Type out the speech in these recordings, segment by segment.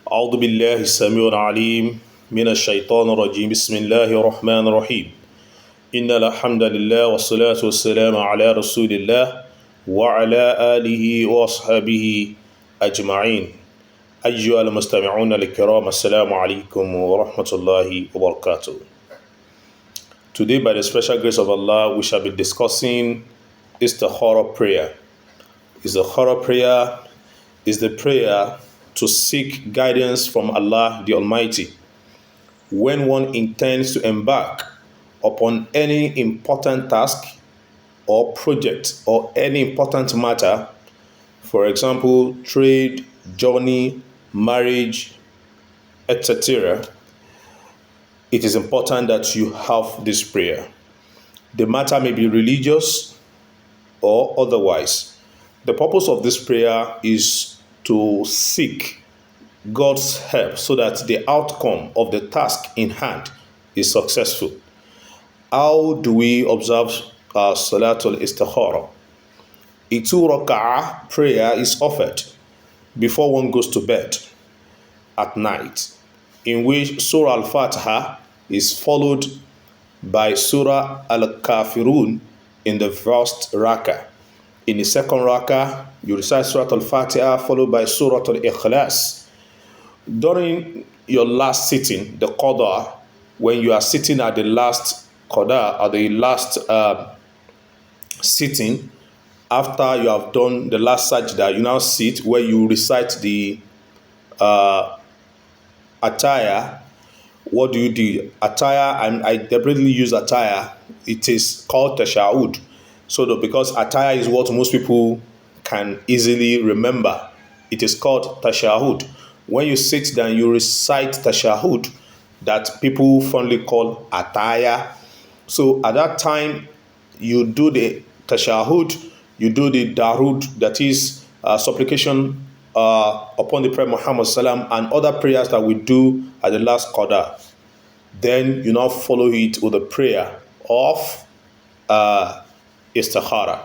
أعوذ بالله السميع العليم من الشيطان الرجيم بسم الله الرحمن الرحيم إن الحمد لله والصلاة والسلام على رسول الله وعلى آله وأصحابه أجمعين أيها المستمعون الكرام السلام عليكم ورحمة الله وبركاته. Today, by the special grace of Allah, we shall be discussing Istikhara prayer. Istikhara prayer is the prayer to seek guidance from Allah the Almighty when one intends to embark upon any important task or project or any important matter, for example, trade, journey, marriage, etc. It is important that you have this prayer. The matter may be religious or otherwise. The purpose of this prayer is to seek God's help so that the outcome of the task in hand is successful. How do we observe Salatul Istikhara? A 2 rak'ah prayer is offered before one goes to bed at night, in which Surah Al-Fatiha is followed by Surah Al-Kafirun in the first rak'ah. In the second rak'ah, you recite Surah Al-Fatiha followed by Surah Al-Ikhlas. During your last sitting, the qada, when you are sitting at the last qada, or the last sitting, after you have done the last sajda, you now sit where you recite the attire. What do you do? Attire, and I deliberately use attire. It is called tashahud. So that because attire is what most people can easily remember, it is called tashahud. When you sit down, you recite tashahud that people fondly call attire. So at that time, you do the tashahud, you do the darud, that is supplication upon the Prophet Muhammad Sallam, and other prayers that we do at the last qada. Then you now follow it with a prayer of Istikhara.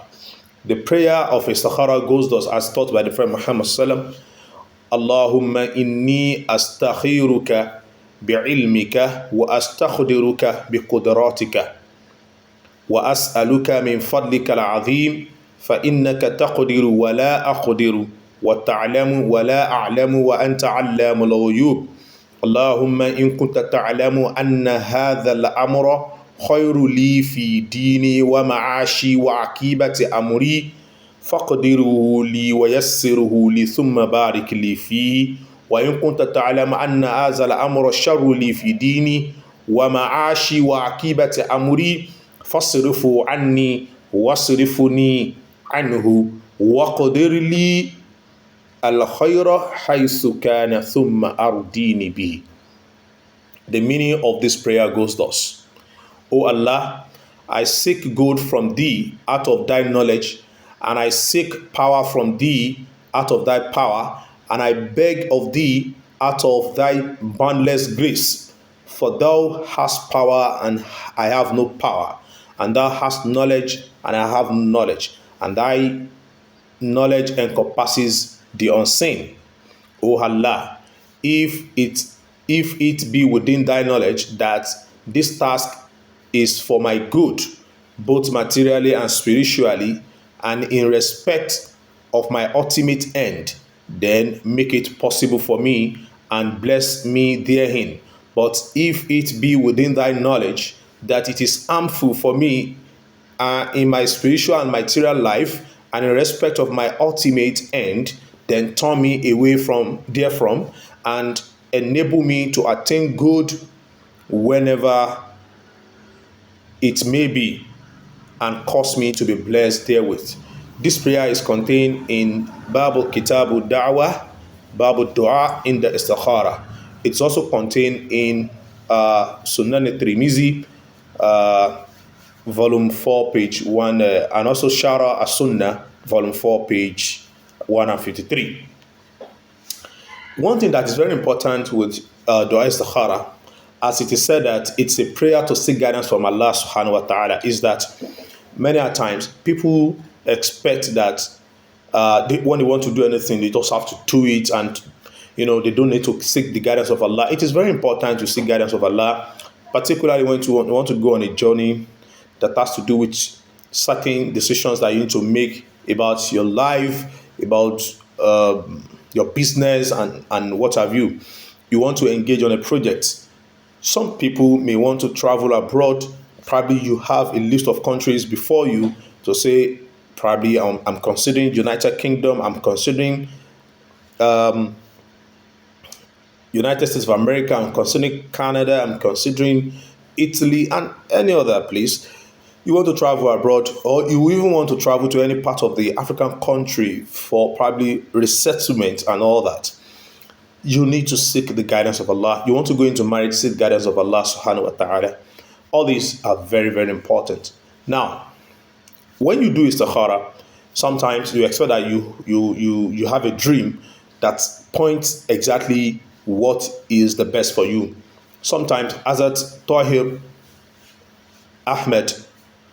The prayer of Istikhara goes thus as taught by the Prophet Muhammad Sallam. Allahumma inni astakhiruka bi'ilmika wa astakhdiruka biqudratika wa as'aluka min fadlika al-azim fa innaka taqdiru wa la aqdiru wa ta'lamu wa la a'lamu wa anta 'allamu al-ghuyub. Allahumma in kunta ta'lamu anna hadha al-amra khayru li fi dini wa ma'ashi wa akibati amri faqdiruhu li wa yassiruhu li thumma barik li fihi wa in kunta ta'lamu anna hadha al-amra sharru li fi dini wa ma'ashi wa akibati amri fasrifu anni wasrifuni anhu waqdir li al-khayra haythu kana thumma ardini bihi. The meaning of this prayer goes thus: O Allah, I seek good from thee out of thy knowledge, and I seek power from thee out of thy power, and I beg of thee out of thy boundless grace. For thou hast power, and I have no power, and thou hast knowledge, and I have no knowledge, and thy knowledge encompasses the unseen. O Allah, if it be within thy knowledge that this task is for my good, both materially and spiritually, and in respect of my ultimate end, then make it possible for me and bless me therein. But if it be within thy knowledge that it is harmful for me in my spiritual and material life, and in respect of my ultimate end, then turn me away from therefrom and enable me to attain good whenever it may be, and cause me to be blessed therewith. This prayer is contained in Babu Kitabu Da'wah, Babu Dua in the Istikhara. It's also contained in Sunan al-Tirmizi, volume 4, page 1, and also Shara as-Sunnah, volume 4, page 153. One thing that is very important with Dua Istikhara, as it is said that it's a prayer to seek guidance from Allah subhanahu wa ta'ala, is that many a times people expect that when they want to do anything, they just have to do it, and they don't need to seek the guidance of Allah. It is very important to seek guidance of Allah, particularly when you want to go on a journey that has to do with certain decisions that you need to make about your life, about your business, and what have you. You want to engage on a project. Some people may want to travel abroad. Probably you have a list of countries before you to say, probably I'm considering United Kingdom, I'm considering United States of America, I'm considering Canada, I'm considering Italy, and any other place. You want to travel abroad, or you even want to travel to any part of the African country for probably resettlement and all that. You need to seek the guidance of Allah. You want to go into marriage, seek guidance of Allah subhanahu wa ta'ala. All these are very, very important. Now, when you do istikhara, sometimes you expect that you have a dream that points exactly what is the best for you. Sometimes Hazrat Tahir Ahmed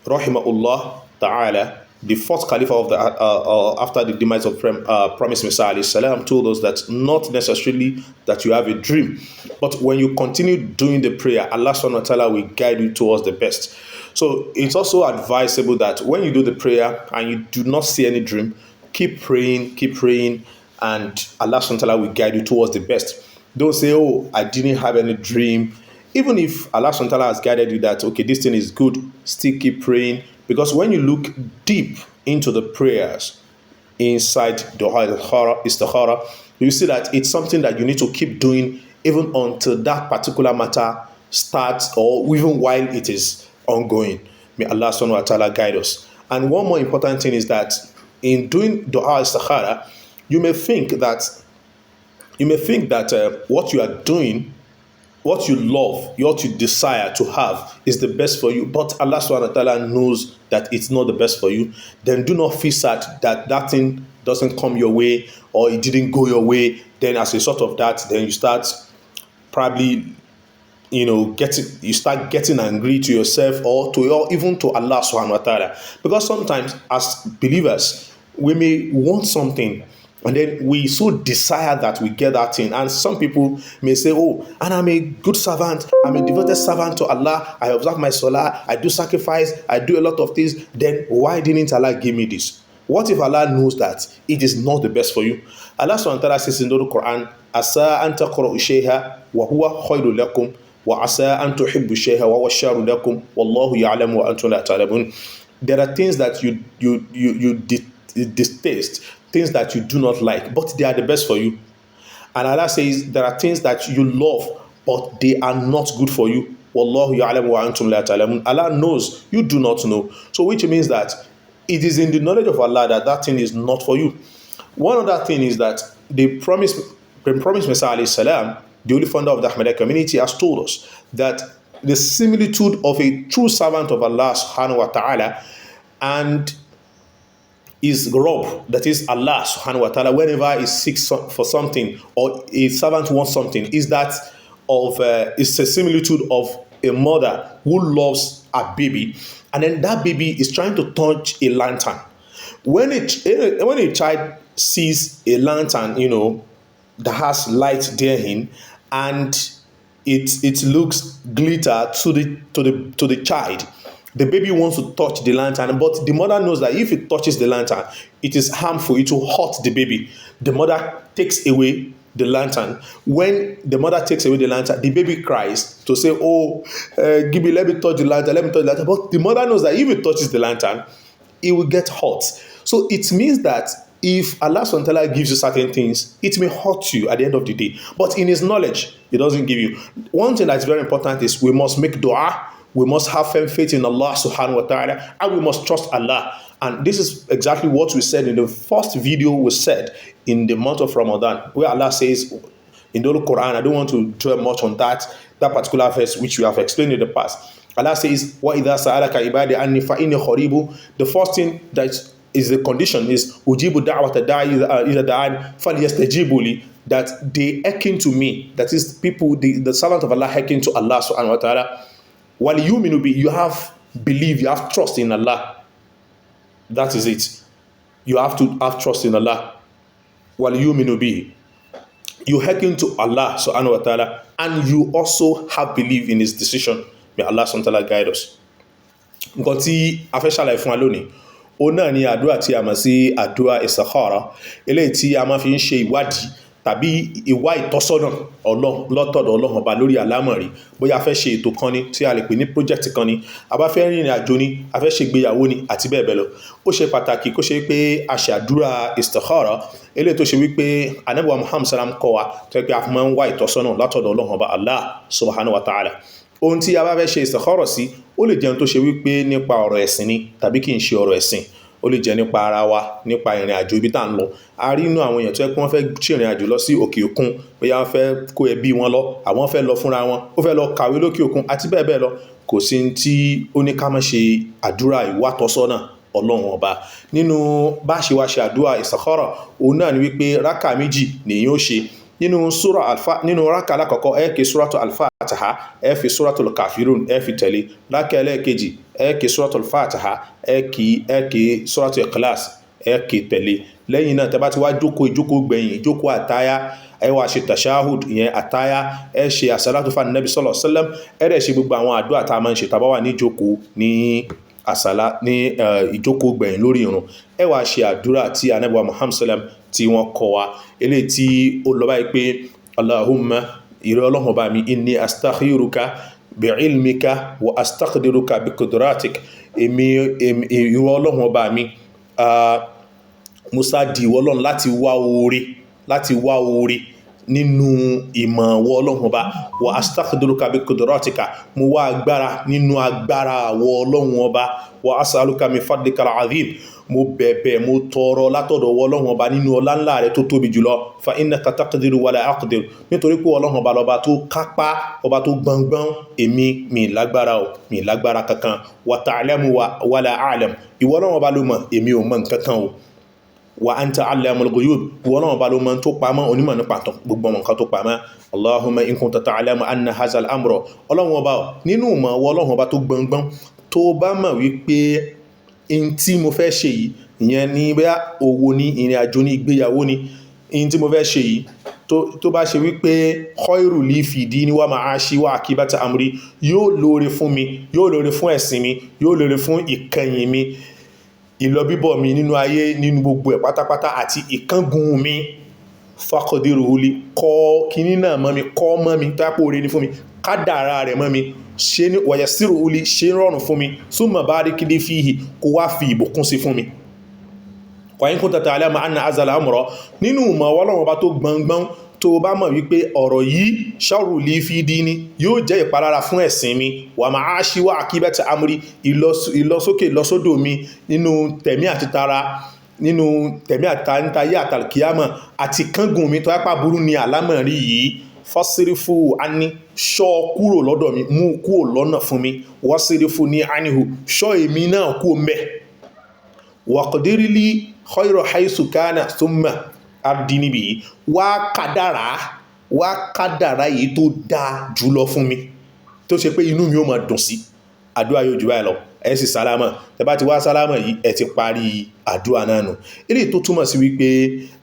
rahimahullah ta'ala, the fourth caliph of the after the demise of Promised Messiah alayhi salam, told us that not necessarily that you have a dream, but when you continue doing the prayer, Allah subhanahu wa ta'ala will guide you towards the best. So it's also advisable that when you do the prayer and you do not see any dream, keep praying, and Allah subhanahu wa ta'ala will guide you towards the best. Don't say, oh, I didn't have any dream. Even if Allah subhanahu wa ta'ala has guided you that, okay, this thing is good, still keep praying. Because when you look deep into the prayers inside Dua Istikhara, you see that it's something that you need to keep doing even until that particular matter starts, or even while it is ongoing. May Allah subhanahu wa ta'ala guide us. And one more important thing is that in doing Dua Istikhara, you may think that what you are doing, what you love, what you desire to have is the best for you, but Allah subhanahu wa ta'ala knows that it's not the best for you. Then do not feel sad that thing doesn't come your way, or it didn't go your way. Then as a result of that, then you start probably you start getting angry to yourself, or even to Allah subhanahu wa ta'ala. Because sometimes as believers, we may want something, and then we so desire that we get that thing. And some people may say, oh, and I'm a good servant, I'm a devoted servant to Allah, I observe my salah, I do sacrifice, I do a lot of things, then why didn't Allah give me this? What if Allah knows that it is not the best for you? Allah subhanahu wa ta'ala says in the Quran, Asa an taqra'u shay'a wa huwa khayru lakum, wa asa an tuhibbu shay'a wa huwa sharru lakum, wallahu ya'lamu wa antum la ta'lamun. There are things that you distaste, things that you do not like, but they are the best for you. And Allah says there are things that you love, but they are not good for you. Wallahu ya'lamu wa antum la ta'lamun. Allah knows, you do not know. So which means that it is in the knowledge of Allah that thing is not for you. One other thing is that the promised Messiah alayhi salam, the only founder of the Ahmadiyya community, has told us that the similitude of a true servant of Allah subhanahu wa ta'ala and is Rabb, that is Allah subhanahu wa ta'ala, whenever he seeks for something or a servant wants something, is that of it's a similitude of a mother who loves a baby, and then that baby is trying to touch a lantern. When a child sees a lantern, that has light therein, and it looks glitter to the child, the baby wants to touch the lantern, but the mother knows that if it touches the lantern, it is harmful, it will hurt the baby. The mother takes away the lantern. When the mother takes away the lantern, the baby cries to say, oh, give me, let me touch the lantern. But the mother knows that if it touches the lantern, it will get hurt. So it means that if Allah subhanahu wa ta'ala gives you certain things, it may hurt you at the end of the day. But in his knowledge, he doesn't give you. One thing that's very important is we must make dua. We must have firm faith in Allah subhanahu wa ta'ala, and we must trust Allah. And this is exactly what we said in the first video we said in the month of Ramadan, where Allah says in the Quran, I don't want to dwell much on that particular verse which we have explained in the past. Allah says, وَإِذَا سَأَلَكَ عِبَادِي عَنِّي فَإِنِّي قَرِيبٌ. The first thing that is the condition is أُجِيبُ دَعْوَةَ الدَّاعِ إِذَا دَعَانِ فَلْيَسْتَجِيبُوا لِي, that they hearken to me. That is, people, the servant of Allah hearken to Allah subhanahu wa ta'ala. وَلْيُؤْمِنُوا بِي, you have belief, you have trust in Allah. That is it. You have to have trust in Allah. وَلْيُؤْمِنُوا بِي, you hearken to Allah subhanahu wa ta'ala, and you also have belief in his decision. May Allah subhanahu wa ta'ala guide us. Nǹkan tí a fẹ́ ṣàlàyé fún wa lónìí, ó náà ni àdúrà tí a mọ̀ sí àdúrà istikhara, eléyìí tí a máa fi ń ṣe ìwádìí tàbí ìwá ìtọ́sọ́nà lọ́tọ̀dọ̀ Ọlọ́run Ọba lórí àlámọ̀rí. Bóyá a fẹ́ ṣe ètò kan ni tí a lè pè ní project kan ni, a bá fẹ́ rìnrìn àjò ni, a fẹ́ ṣe ìgbéyàwó ni, àti bẹ́ẹ̀ bẹ́ẹ̀ lọ. Ó ṣe pàtàkì kó ṣe pé a ṣe àdúrà istikhara, eléyìí tó ṣe wípé Ànábì wa Muhammad sallam kọ́ wa, tó yẹ pé a fi máa ń wá ìtọ́sọ́nà látọ̀dọ̀ Ọlọ́run Ọba Allah subhanahu wa ta'ala. Ohun tí a bá fẹ́ ṣe istikhara sí, ó lè jẹ́ ohun tó ṣe wípé nípa ọ̀rọ̀ ẹ̀sìn ni tàbí kì í ṣe ọ̀rọ̀ ẹ̀sìn. Ó lè jẹ́ nípa ara wa, nípa ìrìn àjò ibi tá ń lọ. A rí inú àwọn èèyàn tó yẹ pé wọ́n fẹ́ ṣe ìrìn àjò lọ sí òkè òkun, bóyá wọ́n fẹ́ kó ẹbí wọn lọ, àwọn fẹ́ lọ fúnra wọn, ó fẹ́ lọ kàwé lókè òkun, àti bẹ́ẹ̀ bẹ́ẹ̀ lọ. Kò sí tí ó ní ká má ṣe àdúrà ìwátọ́sọ́nà Ọlọ́run Ọba. Nínú bá ṣe wá ṣe àdúrà istikhara, òun náà ni wípé rákà méjì nìyẹn ó ṣe. Nínú rákà alákọ̀ọ́kọ́ ẹ ké suratul al-Fatiha, ẹ fi suratul kafirun ẹ fi tẹ̀lé. Rákà ẹlẹ́ẹ̀kejì ẹ ké suratul Fatiha, ẹ ké suratul ikhlas ẹ ké tẹ̀lé. Lẹ́yìn náà tẹ́ bá ti wá ìjókòó gbẹ̀yìn, ìjókòó àtáyá, ẹ wá ṣe tashahud, ìyẹn àtáyá, ẹ ṣe àsàlátù fún Nabi sallallahu alaihi wasallam, ẹ dẹ̀ ṣe gbogbo àwọn àdúrà tá a máa ń ṣe tá bá wà ní ìjókòó ní ìjókòó gbẹ̀yìn lórí ìrun. Ẹ wá ṣe àdúrà tí Ànábì wa Muhammad sallam tí wọ́n kọ́ wa, eléyìí tí ó lọ báyìí pé Allahumma, ìrẹ́ Ọlọ́run Ọba mi, inni astakhiruka bi'ilmika wa astaqdiruka biqudratik. Ìrẹ́ Ọlọ́run Ọba mi, Musa di ìwọ Ọlọ́run láti wá oore nínú ìmọ̀ wọ Ọlọ́run Ọba, wa astaqdiruka biqudratika, mo wá agbára nínú agbára wọ Ọlọ́run Ọba, wa as'aluka min fadlika al-azim, mo bẹ̀bẹ̀ mo tọrọ látọ̀dọ̀ wọ Ọlọ́run Ọba nínú ọlá ńlá rẹ̀ tó tóbi jùlọ, fa innaka taqdiru wa la aqdir, nítorí pé Ọlọ́run Ọba lọba tó kápá, ọba tó gbọngbọ́n, èmi mi lágbára kankan, wa ta'lamu wa la a'lam, ìwọ Ọlọ́run Ọba ló mọ̀, èmi ò mọ̀ nǹkankan o, wa anta allamul ghuyub, ìwọ Ọlọ́run Ọba ló mọ̀ tó pamọ́, onímọ̀ nípa gbogbo nǹkan tó pamọ́. Allahumma in kunta ta'lamu anna hadha al-amra, Ọlọ́run Ọba nínú mọ̀ wọ Ọlọ́run Ọba tó gbọngbọ́n, tó bá mọ̀ wípé in tí mo fẹ́ ṣe yìí, ìyẹn ní bóyá owó ní, ìrìn àjò ní, ìgbéyàwó ní, in tí mo fẹ́ ṣe yìí tó bá ṣe wípé khairu li fi dini wa ma'ashi wa akibata amri, yóò lóore fún mi, yóò lóore fún ẹ̀sìn mi, yóò lóore fún ìkẹyìn mi, ìlọbíbọ̀ mi nínú ayé, nínú gbogbo ẹ̀ pátápátá, àti ìkángun mi, faqdiruhu li, kọ́ kíní náà mọ́ mi, kọ́ mọ́ mi, tó yá pé oore ní fún mi, kádàrá rẹ̀ mọ́ mi, ṣe ní wayassiruhu li, ṣe rọrùn fún mi, summa barik li fihi, kó wá fi ìbùkún sí fún mi. Wa in kunta ta'lamu anna hadha al-amra, nínú mọ̀ Ọlọ́run Ọba tó gbọngbọ́n, tó bá mọ̀ wípé ọ̀rọ̀ yìí sharru li fi dini, yóò jẹ́ ìpalára fún ẹ̀sìn mi, wa ma'ashi wa akibata amri, ìlọsókè lọ́sódò mi nínú tẹ̀mí àti tara, nínú tẹ̀mí àtàntayé àtàlkìyàmọ̀, àti kángun mi tó yápá burú ni àlámọ̀rí yìí, fasirifu anni, ṣọ́ kúrò lọ́dọ̀ mi, mú kúrò lọ́nà fún mi, wasirifu ni anhu, ṣọ́ èmi náà kúrò mẹ́, waqdirli khayra haythu kana thumma ardini bihi, wá kádàrá yìí tó dáa jùlọ fún mi, tó ṣe pé inú mi ó máa dùn sí. Àdúrà yóò jù báyìí lọ, ẹ sì sálámà, tẹ́ bá ti wá sálámà yìí, ẹ ti parí àdúrà náà nù. Eléyìí tó túmọ̀ sí wípé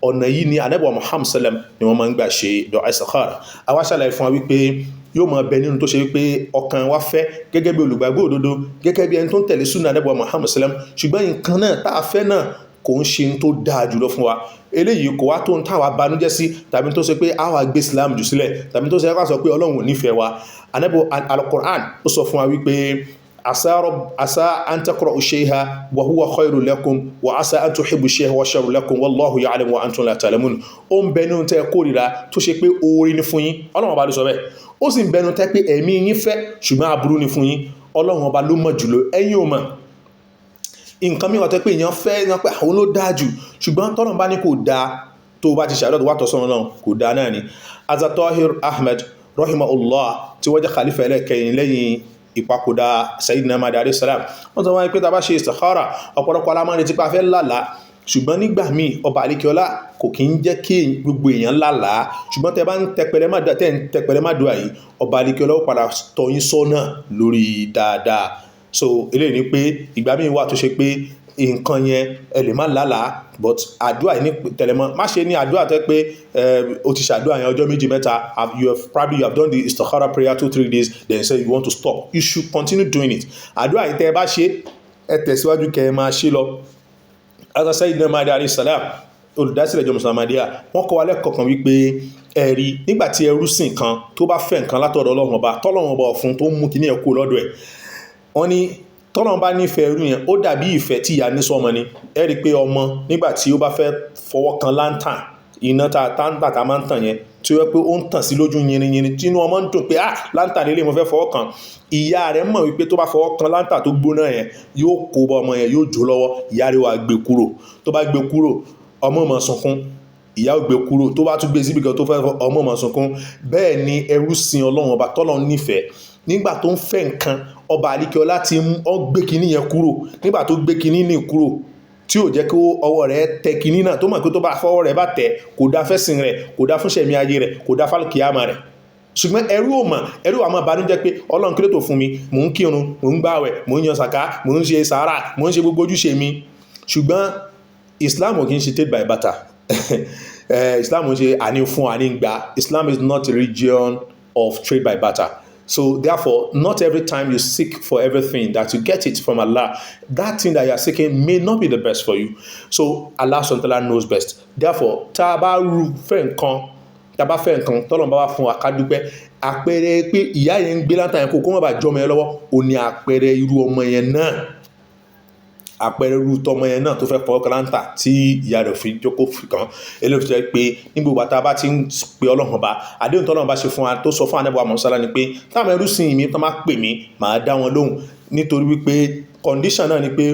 ọ̀nà yìí ni Ànábì wa Muhammad sallam ni wọ́n máa ń gbà ṣe dua istikhara. A wá ṣàlàyé fún wa wípé yóò máa bẹ nínú tó ṣe wípé ọkàn wa fẹ́ gẹ́gẹ́ bí olùgbàgbọ́ òdodo, gẹ́gẹ́ bí ẹni tó ń tẹ̀lé súnà Ànábì wa Muhammad sallam, ṣùgbọ́n nǹkan náà tá a fẹ́ náà kò ń ṣe tó dáa jùlọ fún wa. Eléyìí kò wá tó ń táwa banújẹ́ sí, tàbí tó ṣe pé a wà gbé Islam jù sílẹ̀, tàbí tó ṣe ká sọ pé Ọlọ́run ò nífẹ̀ẹ́ wa. Ànábì al-Qur'an ó sọ fún wa wípé asa an taqra'u shay'an wa huwa khayrun lakum, wa asa an tuhibbu shay'an wa sharrun lakum, wallahu ya'lamu wa antum la ta'lamun. Ó ń bẹ nínú tẹ́ kórìíra tó ṣe pé oore ni fún yín, Ọlọ́run Ọba ló sọ bẹ́ẹ̀. Ó sì ń bẹ nínú tẹ́ pé ẹ̀mí yín fẹ́, ṣùgbọ́n aburú ni fún yín, Ọlọ́run Ọba ló mọ̀ jùlọ, ẹ̀yin ò mọ̀. Nǹkan mìíràn tẹ́ pé èèyàn fẹ́ yan pé àwọn ló dáa jù, ṣùgbọ́n tọ́lọ́run bá ní kò dáa, tó bá ti ṣàdọ́dọ̀ wà tọ́sọ́nà náà kò dáa náà ni. Azatahir Ahmed rahimahullah, tí wọ́n jẹ́ khalifa ẹlẹ́kẹyìn lẹ́yìn ìpapòdà Sayyidina Mahdi alayhi salam, wọ́n sọ wọ́n pé tá bá ṣe istikhara, ọ̀pọ̀lọpọ̀ alámọ́rin ti pa fẹ́ lálàá, ṣùgbọ́n nígbà míì ọba àlékiọlá kò kí ń jẹ́ kí gbogbo èèyàn lálàá, ṣùgbọ́n tẹ́ bá ń tẹpẹrẹ má dùn àyí, ọba àlékiọlá ó padà tọ́ yín sọ́nà lórí dáadáa. So eléyìí ni pé ìgbà míì wà tó ṣe pé nǹkan yẹn ẹ lè má lálàá but àdúrà ní tẹ̀lẹ́mọ́ má ṣe ní àdúrà tẹ́ pé o ti ṣàdúrà yẹn ọjọ́ méjì mẹ́ta you have done the istikhara prayer 2-3 days then you say you want to stop. You should continue doing it. Àdúrà yìí tẹ́ ẹ bá ṣe ẹ tẹ̀síwájú kẹ́ ẹ máa ṣe lọ. As I said, Sayyidina Mahdi alayhi salam olùdásílẹ̀ ìjọ Muhammadiyya wọ́n kọ́ wa lẹ́kọ̀ọ́ kan wípé ẹ̀rí nígbàtí ẹrú sìn kan tó bá fẹ́ nǹkan látọ̀dọ̀ Ọlọ́run ọba tọ́lọ́run ọba ọ̀fun tó mú kíní ẹ̀ kó lọ́dọ̀ ẹ̀ wọ́n ní tọ́lọ́run bá nífẹ̀ẹ́ ẹrú yẹn ó dàbí ìfẹ́ tí ìyá ní sọ́mọ ni ẹ rí pé ọmọ nígbàtí ó bá fẹ́ fọwọ́ kan láńtàn iná tá máa ń tàn yẹn tí ó yẹ pé ó ń tàn sí lójú yìnyín tí inú ọmọ ń dùn pé láńtàn nílé mo fẹ́ fọwọ́ kan ìyá rẹ̀ mọ̀ wípé tó bá fọwọ́ kan láńtàn tó gbóná yẹn yóò kó bá ọmọ yẹn yóò jó lọ́wọ́ ìyá rẹ̀ wá gbé kúrò tó bá gbé kúrò ọmọ mọ̀ sunkún ìyá ò gbé kúrò tó bá tún gbé síbi kan tó fẹ́ ọmọ mọ̀ sunkún. Bẹ́ẹ̀ ni ẹrú sin Ọlọ́run ọba tọ́lọ́run nífẹ̀ẹ́ nígbà tó ń fẹ́ nǹkan ọba àlíkẹ́ọlá ti gbé kinní yẹn kúrò nígbà tó gbé kinní ní kúrò tí ò jẹ́ kí ọwọ́ rẹ̀ tẹ kinní náà tó mọ̀ pé tó bá fọwọ́ rẹ̀ bá tẹ̀ kò dá fẹ́sìn rẹ̀ kò dá fúnṣẹ̀mí ayé rẹ̀ kò dá fálùkìyàmà rẹ̀. Ṣùgbọ́n ẹrú àmọ́ banújẹ́ pé Ọlọ́run kí ló tó fún mi mò ń kírun mò ń gbààwẹ̀ mò ń yan sàká mò ń ṣe sàárà mò ń ṣe gbogbo ojúṣe mi. Ṣùgbọ́n Islam ò kí ń ṣe trade by barter. Islam ò ṣe àní fún àní gbà. Islam is not a religion of trade by barter. So therefore, not every time you seek for everything that you get it from Allah. That thing that you are seeking may not be the best for you. So Allah subhanahu wa ta'ala knows best. Therefore, tá bá fẹ́ nǹkan tọ́lọ́run bá wá fún wa ká dúpẹ́. Àpẹẹrẹ pé ìyá yẹn ń gbé láńtà yẹn kó má bàa jọmọ yẹn lọ́wọ́ ó ní àpẹẹrẹ irú ọmọ yẹn náà àpẹẹrẹ irú tọmọ yẹn náà tó fẹ́ fọwọ́ kan láńtà tí ìyá rẹ̀ fi jókòó fi kàn eléyìí tó jẹ́ pé nígbà ìgbà tá a bá ti ń pe Ọlọ́run bá àdéhùn tọ́lọ́run bá ṣe fún wa tó sọ fún Ànábì Muhammad sallallahu alaihi wasallam ni pé táwọn ẹrú sìn mí tó máa pè mí màá dá wọn lóhùn nítorí wípé condition náà ni pé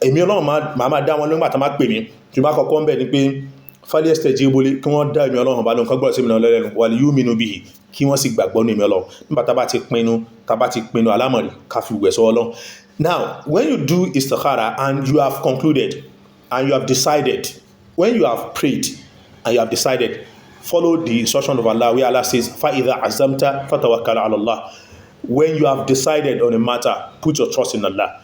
èmi Ọlọ́run máa dá wọn lóhùn nígbà tó máa pè mí tí wọ́n bá kọ́kọ́ ń bẹ̀ ni pé falyastajibu li kí wọ́n dá èmi Ọlọ́run bá lóhùn kán gbọ́dọ̀ sí mi náà lẹ́nu wal yu'minu bihi kí wọ́n sì gbàgbọ́ ní èmi Ọlọ́run nígbà tá bá ti pinnu alámọ̀rí ká fi wẹ̀ sọ Ọlọ́run. Now, when you do istikhara and you have concluded and you have decided, when you have prayed and you have decided, follow the instruction of Allah where Allah says, فَإِذَا عَزَمْتَ فَتَوَكَّلْ عَلَى اللَّهِ. When you have decided on a matter, put your trust in Allah.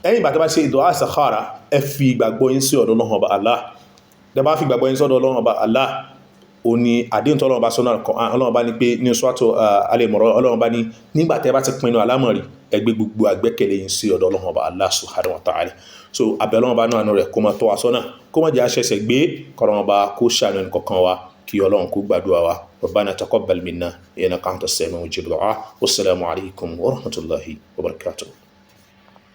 Anybody bá ṣe ìdúà istikhara, ẹ fi ìgbàgbọ́ yín sí ọ̀dọ̀ Ọlọ́run Ọba Allah. Tẹ́ bá fi ìgbàgbọ́ yín sí ọ̀dọ̀ Ọlọ́run Ọba Allah, ó ní àdéhùn tí Ọlọ́run bá sọ náà Ọlọ́run bá ní pé ní Suratu Al-Imran Ọlọ́run bá ní nígbà tẹ́ bá ti pinnu alámọ̀rí ẹ gbé gbogbo àgbẹ́kẹ̀lé yín sí ọ̀dọ̀ Ọlọ́run Ọba Allah subhanahu wa ta'ala. So abẹ́ Ọlọ́run bá náà rẹ̀ kó máa tọ́ wa sọ́nà kó má jẹ́ àṣẹṣẹ gbé kọ́lọ́run Ọba kó ṣàánú ẹnì kọ̀ọ̀kan wa kí Ọlọ́run kó gbàdúrà wa. Rabbana taqabbal minna innaka antas sami'ul du'a. Wassalamu alaykum wa rahmatullahi wa barakatuh.